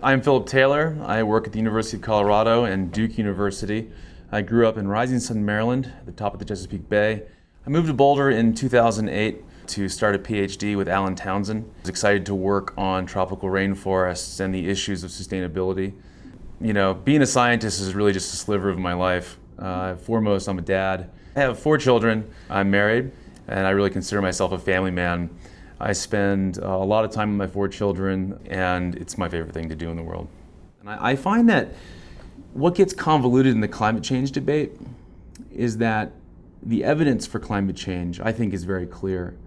I'm Philip Taylor. I work at the University of Colorado and Duke University. I grew up in Rising Sun, Maryland, at the top of the Chesapeake Bay. I moved to Boulder in 2008 to start a PhD with Alan Townsend. I was excited to work on tropical rainforests and the issues of sustainability. You know, being a scientist is really just a sliver of my life. Foremost, I'm a dad. I have 4 children. I'm married, and I really consider myself a family man. I spend a lot of time with my 4 children, and it's my favorite thing to do in the world. And I find that what gets convoluted in the climate change debate is that the evidence for climate change, I think, is very clear.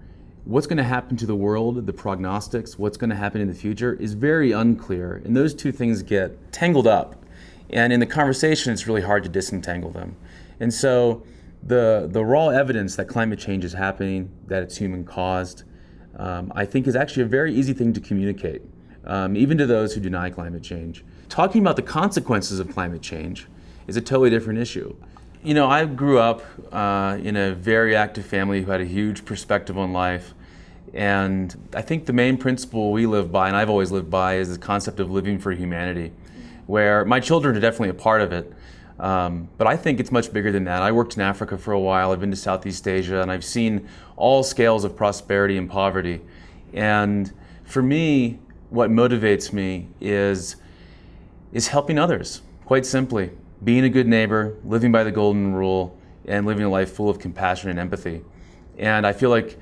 What's going to happen to the world, the prognostics, what's going to happen in the future is very unclear, and those two things get tangled up. And in the conversation, it's really hard to disentangle them. And so the raw evidence that climate change is happening, that it's human caused, I think is actually a very easy thing to communicate, even to those who deny climate change. Talking about the consequences of climate change is a totally different issue. You know, I grew up in a very active family who had a huge perspective on life, and I think the main principle we live by, and I've always lived by, is the concept of living for humanity, where my children are definitely a part of it. But I think it's much bigger than that. I worked in Africa for a while, I've been to Southeast Asia, and I've seen all scales of prosperity and poverty. And for me, what motivates me is helping others, quite simply. Being a good neighbor, living by the golden rule, and living a life full of compassion and empathy. And I feel like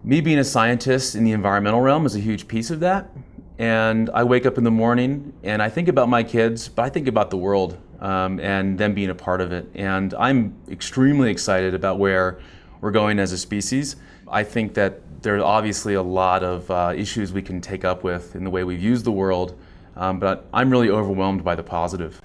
me being a scientist in the environmental realm is a huge piece of that. And I wake up in the morning and I think about my kids, but I think about the world and them being a part of it. And I'm extremely excited about where we're going as a species. I think that there's obviously a lot of issues we can take up with in the way we've used the world, but I'm really overwhelmed by the positive.